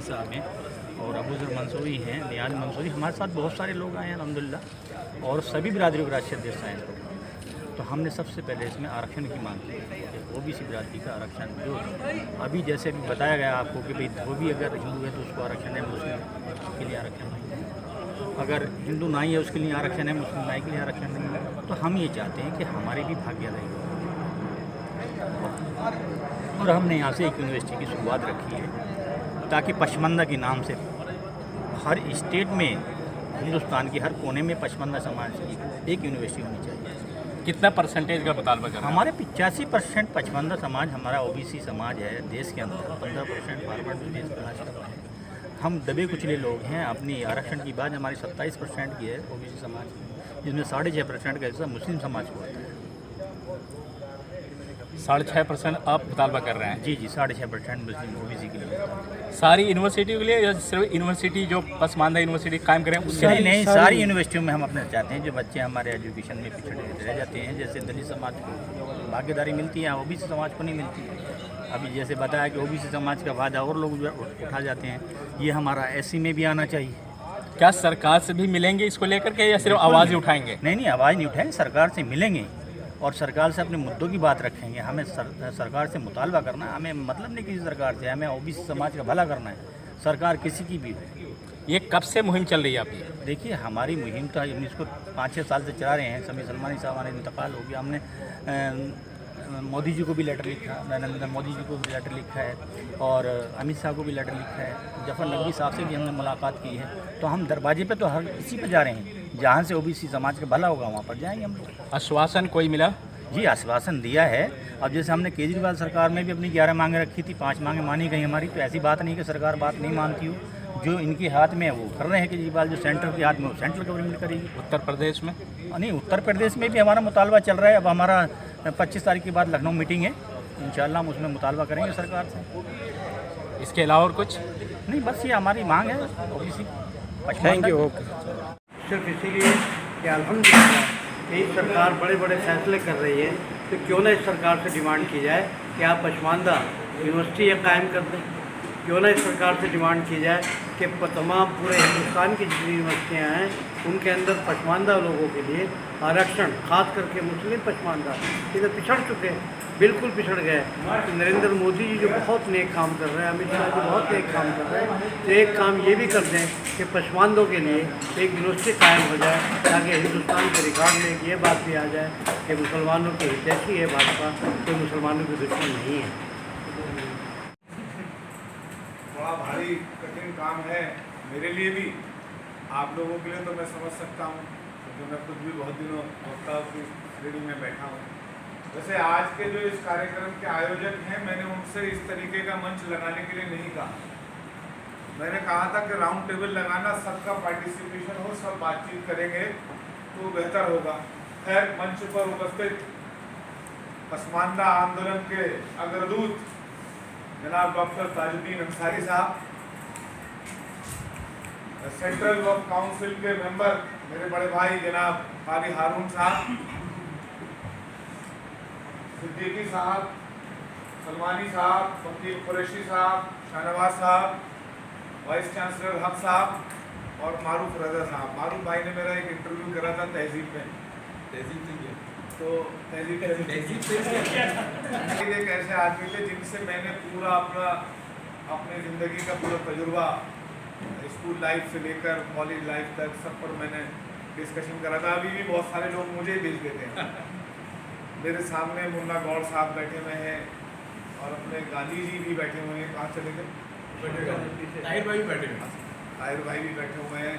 सलमानी साहब हैं और अबूज़र मंसूरी हैं, नियाज़ मंसूरी, हमारे साथ बहुत सारे लोग आए हैं अल्हम्दुलिल्लाह, और सभी बिरादरियों के राष्ट्रीय अध्यक्ष आए हैं। तो हमने सबसे पहले इसमें आरक्षण की मांग की कि ओबीसी बिरादरी का आरक्षण जो अभी जैसे अभी बताया गया आपको कि भाई वो भी अगर हिंदू है तो उसको आरक्षण है, मुस्लिम के लिए आरक्षण नहीं है, अगर हिंदू नाई है उसके लिए आरक्षण है, मुस्लिम नाई के लिए आरक्षण नहीं है। तो हम ये चाहते हैं कि हमारी भी भागीदारी हो, और हमने यहाँ से एक यूनिवर्सिटी की शुरुआत रखी है ताकि पशमंदा के नाम से हर स्टेट में, हिंदुस्तान के हर कोने में पशमंदा समाज की एक यूनिवर्सिटी होनी चाहिए। कितना परसेंटेज का मुतालबा कर रहे हैं? हमारे 85% पचमंदा समाज हमारा ओबीसी समाज है देश के अंदर, 15% फार्वर्ड देश का है। हम दबे कुचले लोग हैं। अपनी आरक्षण की बात हमारी 27% की है ओबीसी समाज की, जिसमें 6.5% का हिस्सा मुस्लिम समाज को होता है। 6.5% आप मुतालबा कर रहे हैं? जी 6.5% मुस्लिम ओबीसी के लिए। सारी यूनिवर्सिटी के लिए या सिर्फ यूनिवर्सिटी जो पसमानदा यूनिवर्सिटी कायम करें उसके लिए? नहीं, सारी यूनिवर्सिटियों में हम अपने चाहते हैं जो बच्चे हमारे एजुकेशन में पिछड़े रह जाते हैं, जैसे दलित समाज को भागीदारी मिलती है, ओबीसी समाज को नहीं मिलती। अभी जैसे बताया कि ओबीसी समाज का फायदा और लोग उठा जाते हैं, ये हमारा एससी में भी आना चाहिए। क्या सरकार से भी मिलेंगे इसको लेकर के या सिर्फ आवाज़ ही उठाएंगे? नहीं, आवाज़ नहीं उठाएंगे, सरकार से मिलेंगे और सरकार से अपने मुद्दों की बात रखेंगे। हमें सरकार से मुतालबा करना है, हमें मतलब नहीं किसी सरकार से, हमें ओबीसी समाज का भला करना है, सरकार किसी की भी हो। ये कब से मुहिम चल रही है आपकी? देखिए हमारी मुहिम तो हम इसको 5-6 साल से चला रहे हैं। समी सलमानी साहब हमारे इंतकाल हो गया, हमने मोदी जी को भी लेटर लिखा, नरेंद्र मोदी जी को भी लेटर लिखा है और अमित शाह को भी लेटर लिखा है, जफर नकवी साहब से भी हमने मुलाकात की है। तो हम दरवाजे पे तो हर किसी पे जा रहे हैं, जहाँ से ओबीसी समाज का भला होगा वहाँ पर जाएंगे हम लोग। आश्वासन कोई मिला? जी आश्वासन दिया है। अब जैसे हमने केजरीवाल सरकार में भी अपनी 11 मांगें रखी थी, 5 मांगें मानी गई हमारी। तो ऐसी बात नहीं कि सरकार बात नहीं मानती हो, जो इनके हाथ में है वो कर रहे हैं केजरीवाल, जो सेंटर के हाथ में वो सेंट्रल गवर्नमेंट करेगी। उत्तर प्रदेश में? नहीं, उत्तर प्रदेश में भी हमारा मुतालबा चल रहा है। अब हमारा 25 तारीख के बाद लखनऊ मीटिंग है, इंशाल्लाह हम उसमें मुतालबा करेंगे सरकार से। इसके अलावा और कुछ नहीं, बस ये हमारी मांग है ओबीसी। Thank you. ओके। सिर्फ इसीलिए कि अल्हम्दुलिल्लाह यही सरकार बड़े बड़े फैसले कर रही है, तो क्यों ना इस सरकार से डिमांड की जाए कि आप पशमानदा यूनिवर्सिटी ये कायम कर दें। क्यों ना इस सरकार से डिमांड की जाए कि तमाम पूरे हिंदुस्तान की जितनी यूनिवर्सिटियाँ हैं उनके अंदर पशमानदा लोगों के लिए आरक्षण, खास करके मुस्लिम पशमानदा इधर पिछड़ चुके हैं, बिल्कुल पिछड़ गए। नरेंद्र मोदी जी जो बहुत नेक काम कर रहे हैं, अमित शाह जी बहुत नेक काम कर रहे हैं, तो एक काम ये भी कर दें कि पशमानदों के लिए एक यूनिवर्सिटी कायम हो जाए, ताकि हिंदुस्तान के रिकॉर्ड में ये बात भी आ जाए कि मुसलमानों की हितैषी है भाजपा, कोई मुसलमानों की दुश्मन नहीं है। बड़ा भारी कठिन काम है मेरे लिए भी, आप लोगों के लिए तो मैं समझ सकता हूँ, क्योंकि मैं खुद भी बहुत दिनों वक्ताओं की श्रेणी में बैठा हूँ। वैसे आज के जो इस कार्यक्रम के आयोजक हैं, मैंने उनसे इस तरीके का मंच लगाने के लिए नहीं कहा। मैंने कहा था कि राउंड टेबल लगाना, सबका पार्टिसिपेशन हो, सब बातचीत करेंगे तो बेहतर होगा। खैर, मंच पर उपस्थित पसमानदा आंदोलन के अग्रदूत जनाब डॉक्टर ताजुद्दीन अंसारी साहब, सेंट्रल वर्क काउंसिल के मेंबर मेरे बड़े भाई जनाब कारी हारून साहब, सिद्दीकी साहब, सलमानी साहब, वकील कुरैशी साहब, शाहनवाज साहब, वाइस चांसलर हक साहब और मारूफ रजा साहब। मारूफ भाई ने मेरा एक इंटरव्यू करा था तहजीब में, तो तहजीब एक ऐसे आदमी थे जिनसे मैंने पूरा अपने ज़िंदगी का पूरा तजुर्बा, स्कूल लाइफ से लेकर कॉलेज लाइफ तक सब पर मैंने डिस्कशन करा था। अभी भी बहुत सारे लोग मुझे भेज देते हैं। मेरे सामने मुन्ना गौड़ साहब बैठे हुए हैं और अपने गांधी जी भी बैठे हुए हैं। कहाँ चले गए? ताहिर भाई बैठे हुए हैं। ताहिर भाई भी बैठे हुए हैं।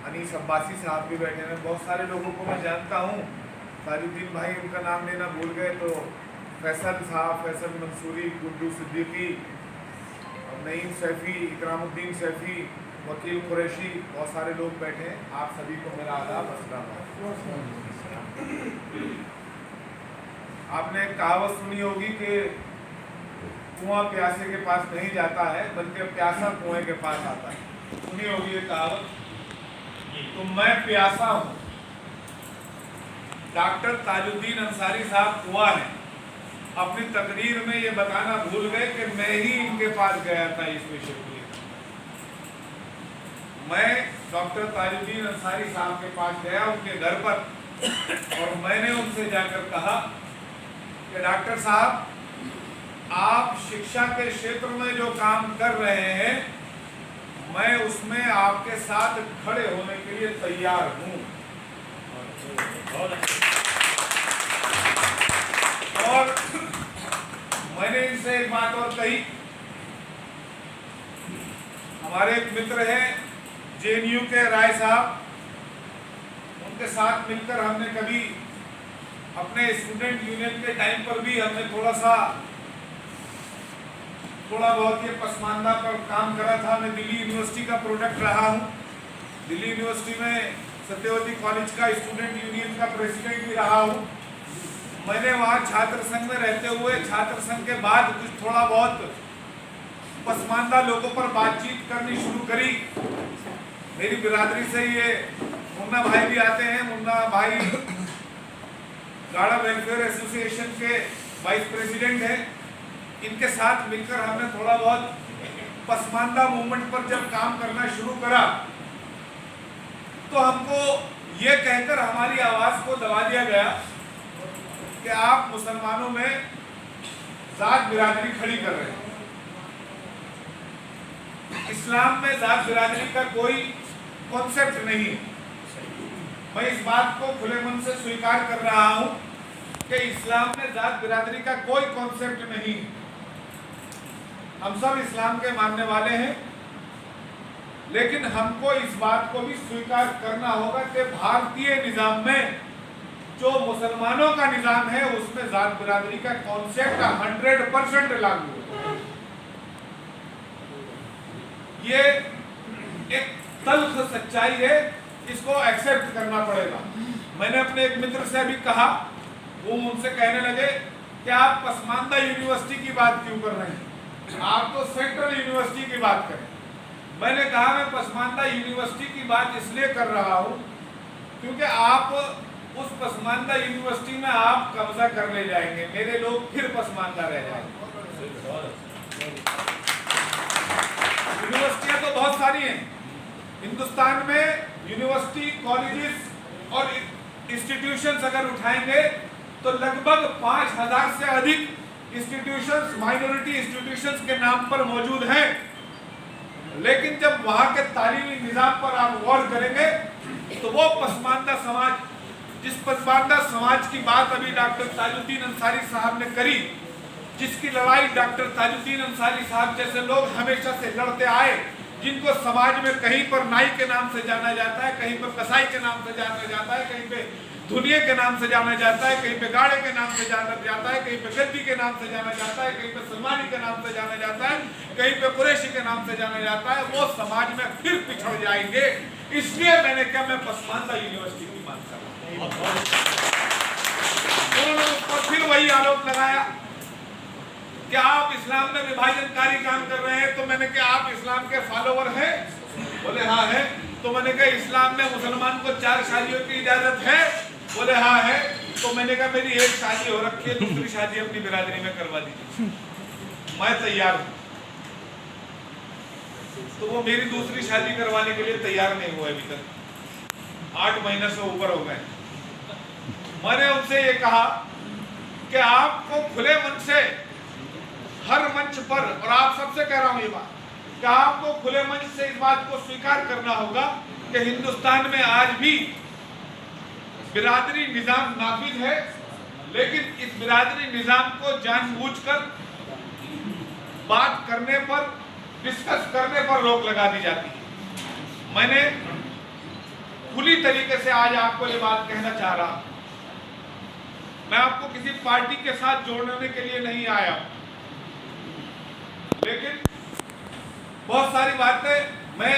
अनीस अब्बासी साहब भी बैठे हैं। बहुत सारे लोगों को मैं जानता हूँ। ताजुद्दीन भाई उनका नाम लेना भूल गए तो फैसल साहब, फैसल मंसूरी, गुड्डू सिद्दीकी, नईम सैफ़ी, इकरामुद्दीन सैफ़ी, वकील कुरैशी, बहुत सारे लोग बैठे हैं। आप सभी को मेरा आदाब, अस्सलाम वालेकुम। आपने एक कहावत सुनी होगी कि कुआं प्यासे के पास नहीं जाता है बल्कि प्यासा कुएं के पास आता है। सुनी होगी ये कहावत? तो मैं प्यासा हूँ। डॉक्टर ताजुद्दीन अंसारी साहब कुआं हैं। अपनी तकरीर में ये बताना भूल गए कि मैं ही इनके पास गया था इस विषय को लेकर। मैं डॉक्टर ताजुद्दीन अंसारी साहब के पास गया उनके घर पर, और मैंने उनसे जाकर कहा कि डॉक्टर साहब, आप शिक्षा के क्षेत्र में जो काम कर रहे हैं, मैं उसमें आपके साथ खड़े होने के लिए तैयार हूं। और मैंने इनसे एक बात और कही, हमारे एक मित्र हैं जेएनयू के राय साहब, उनके साथ मिलकर हमने कभी अपने स्टूडेंट यूनियन के टाइम पर भी हमने थोड़ा बहुत ये पसमानदा पर काम करा था। मैं दिल्ली यूनिवर्सिटी का प्रोडक्ट रहा हूँ। दिल्ली यूनिवर्सिटी में सत्यवती कॉलेज का स्टूडेंट यूनियन का प्रेसिडेंट भी रहा हूँ। मैंने वहाँ छात्र संघ में रहते हुए छात्र संघ के बाद कुछ थोड़ा बहुत पसमानदा लोगों पर बातचीत करनी शुरू करी। मेरी बिरादरी से ये मुन्ना भाई भी आते हैं, मुन्ना भाई गाड़ा वेलफेयर एसोसिएशन के वाइस प्रेसिडेंट हैं। इनके साथ मिलकर हमने थोड़ा बहुत पसमानदा मूवमेंट पर जब काम करना शुरू करा, तो हमको ये कहकर हमारी आवाज को दबा दिया गया कि आप मुसलमानों में जात बिरादरी खड़ी कर रहे हैं। इस्लाम में जात बिरादरी का कोई कॉन्सेप्ट नहीं है। मैं इस बात को खुले मन से स्वीकार कर रहा हूं कि इस्लाम में जात बिरादरी का कोई कॉन्सेप्ट नहीं है। हम सब इस्लाम के मानने वाले हैं, लेकिन हमको इस बात को भी स्वीकार करना होगा कि भारतीय निजाम में जो मुसलमानों का निजाम है उसमें जात बिरादरी का कॉन्सेप्ट 100% लागू है। ये एक तल्ख सच्चाई है, इसको एक्सेप्ट करना पड़ेगा। मैंने अपने एक मित्र से भी कहा, वो मुझसे कहने लगे कि आप पसमानदा यूनिवर्सिटी की बात क्यों कर रहे हैं, आप तो सेंट्रल यूनिवर्सिटी की बात करें। मैंने कहा मैं पसमानदा यूनिवर्सिटी की बात इसलिए कर रहा हूं क्योंकि आप उस पसमानदा यूनिवर्सिटी में आप कब्जा कर ले जाएंगे, मेरे लोग फिर पसमानदा रह जाएंगे। यूनिवर्सिटियां तो बहुत सारी हैं हिंदुस्तान में। यूनिवर्सिटी, कॉलेजेस और इंस्टीट्यूशंस अगर उठाएंगे तो लगभग 5000 से अधिक इंस्टीट्यूशंस माइनॉरिटी इंस्टीट्यूशंस के नाम पर मौजूद हैं। लेकिन जब वहां के तालीमी निजाम पर आप गौर करेंगे तो वो पसमानदा समाज, जिस पसमानदा समाज की बात अभी डॉक्टर ताजुद्दीन अंसारी साहब ने करी, जिसकी लड़ाई डॉक्टर ताजुद्दीन अंसारी साहब जैसे लोग हमेशा से लड़ते आए, जिनको समाज में कहीं पर नाई के नाम से जाना जाता है, कहीं पर कसाई के नाम से जाना जाता है, कहीं पे धुनिये के नाम से जाना जाता है, कहीं पे गाड़े के नाम से जाना जाता है, कहीं पे गद्दी के नाम से जाना जाता है, कहीं पे सलमानी के नाम से जाना जाता है, कहीं पे कुरैशी के नाम से जाना जाता है, वो समाज में फिर पिछड़ जाएंगे। इसलिए मैंने कहा मैं पसमानदा यूनिवर्सिटी की बात कर रहा हूं। उन्होंने उस पर फिर वही आरोप लगाया कि आप इस्लाम में विभाजनकारी काम कर रहे हैं। तो मैंने कहा आप इस्लाम के फॉलोवर हैं? बोले हाँ है। तो मैंने कहा इस्लाम में मुसलमान को 4 शादियों की इजाजत है? बोले हाँ है। तो मैंने कहा मेरी एक शादी हो रखी है, दूसरी शादी अपनी बिरादरी में करवा दीजिए, मैं तैयार हूं। तो वो मेरी दूसरी शादी करवाने के लिए तैयार नहीं हुआ अभी तक, 8 महीने से ऊपर हो गए। मैंने उनसे ये कहा कि आपको खुले मन से हर मंच पर, और आप सबसे कह रहा हूं ये बात, कि आपको खुले मंच से इस बात को स्वीकार करना होगा कि हिंदुस्तान में आज भी बिरादरी निजाम नाफिज है, लेकिन इस बिरादरी निजाम को जानबूझकर बात करने पर, डिस्कस करने पर रोक लगा दी जाती है। मैंने खुली तरीके से आज आपको ये बात कहना चाह रहा, मैं आपको किसी पार्टी के साथ जोड़ने के लिए नहीं आया, लेकिन बहुत सारी बातें, मैं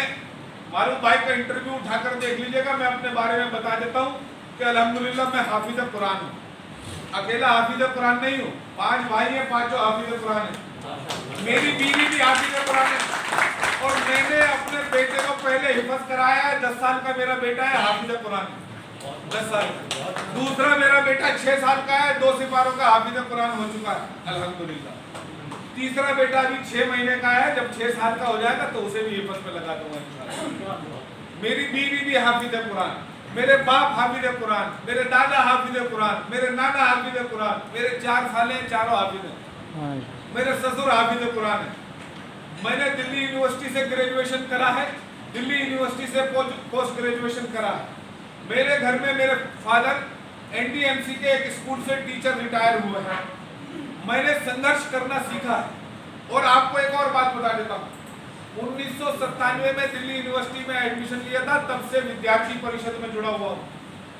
मारूफ भाई का इंटरव्यू उठाकर देख लीजिएगा, मैं अपने बारे में बता देता हूं कि अल्हम्दुलिल्लाह मैं हाफिज कुरान हूँ। अकेला हाफिज कुरान नहीं हूँ, 5 भाई हैं, 5 हाफिज कुरान है। मेरी बीवी भी हाफिज कुरान है, और मैंने अपने बेटे को पहले हिफज कराया है। 10 साल का मेरा बेटा है, हाफिज कुरान है, 10 साल का। दूसरा मेरा बेटा 6 साल का है, 2 सिपारों का हाफिज कुरान हो चुका है अल्हम्दुलिल्लाह। तीसरा बेटा अभी 6 महीने का है, जब 6 साल का हो जाएगा तो उसे भी हिफ्ज में लगा दूंगा इंशाअल्लाह। मेरी बीवी भी हाफिज कुरान, मेरे बाप हाफिज कुरान, मेरे दादा हाफिज कुरान, मेरे नाना हाफिज कुरान, मेरे 4 साले चारों हाफिज हैं, मेरे ससुर हाफिज कुरान है। मैंने दिल्ली यूनिवर्सिटी से ग्रेजुएशन करा है, दिल्ली यूनिवर्सिटी से पोस्ट ग्रेजुएशन करा है। मेरे घर में मेरे फादर एनडीएमसी के एक स्कूल से टीचर रिटायर हुए हैं। मैंने संघर्ष करना सीखा है। और आपको एक और बात बता देता हूँ, 1997 में दिल्ली यूनिवर्सिटी में एडमिशन लिया था, तब से विद्यार्थी परिषद में जुड़ा हुआ हूँ,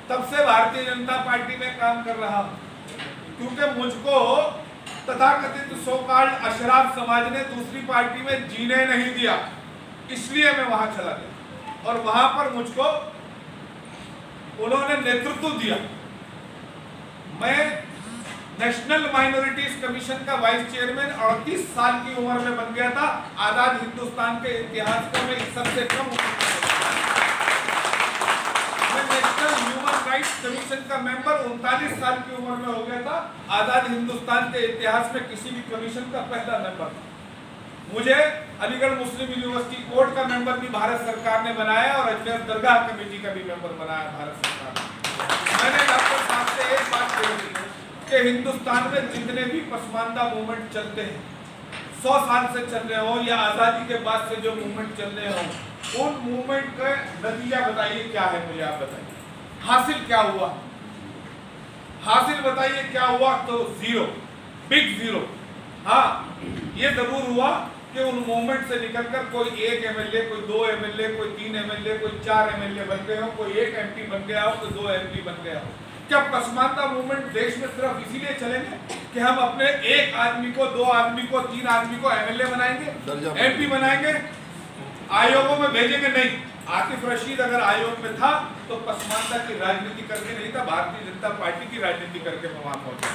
तब से भारतीय जनता पार्टी में काम कर रहा हूँ। क्योंकि मुझको तथाकथित सो कॉल्ड अशराफ समाज ने दूसरी पार्टी में जीने नहीं दिया, इसलिए मैं वहां चला गया और वहां पर मुझको उन्होंने नेतृत्व दिया। मैं नेशनल माइनॉरिटीज कमीशन का वाइस चेयरमैन 38 साल की उम्र में बन गया था। आजाद हिंदुस्तान के इतिहास को मैं सबसे कम उम्र मैं नेशनल ह्यूमन राइट्स कमीशन का मेंबर 39 साल की उम्र में हो गया था। आजाद हिंदुस्तान के इतिहास में किसी भी कमीशन का पहला मेंबर था। मुझे अलीगढ़ मुस्लिम यूनिवर्सिटी कोर्ट का मेंबर भी भारत सरकार ने बनाया और अजमेर दरगाह कमेटी का भी मेंबर बनाया भारत सरकार ने। मैंने डॉक्टर साहब से एक बात कही कि हिंदुस्तान में जितने भी पसमानदा मूवमेंट चलते हैं, 100 साल से चल रहे हो या आज़ादी के बाद से जो मूवमेंट चल रहे हो, उन मूवमेंट का नतीजा बताइए क्या है, मुझे आप बताइए। हासिल क्या हुआ? हासिल बताइए क्या हुआ? तो जीरो, बिग जीरो। हाँ, ये जरूर हुआ कि उन मूवमेंट से निकलकर कोई 1 एमएलए, कोई 2 एमएलए, कोई 3 एमएलए, कोई 4 एमएलए बन गए हो, कोई 1 एमपी बन गया हो, कोई 2 एमपी बन गया हो। क्या पसमानदा मूवमेंट देश में सिर्फ इसीलिए चलेंगे कि हम अपने 1 आदमी को, 2 आदमी को, 3 आदमी को एमएलए बनाएंगे, एमपी बनाएंगे, आयोगों में भेजेंगे? नहीं। आतिफ रशीद अगर आयोग में था तो पसमानदा की राजनीति करके नहीं था, भारतीय जनता पार्टी की राजनीति करके वहां पहुंचा।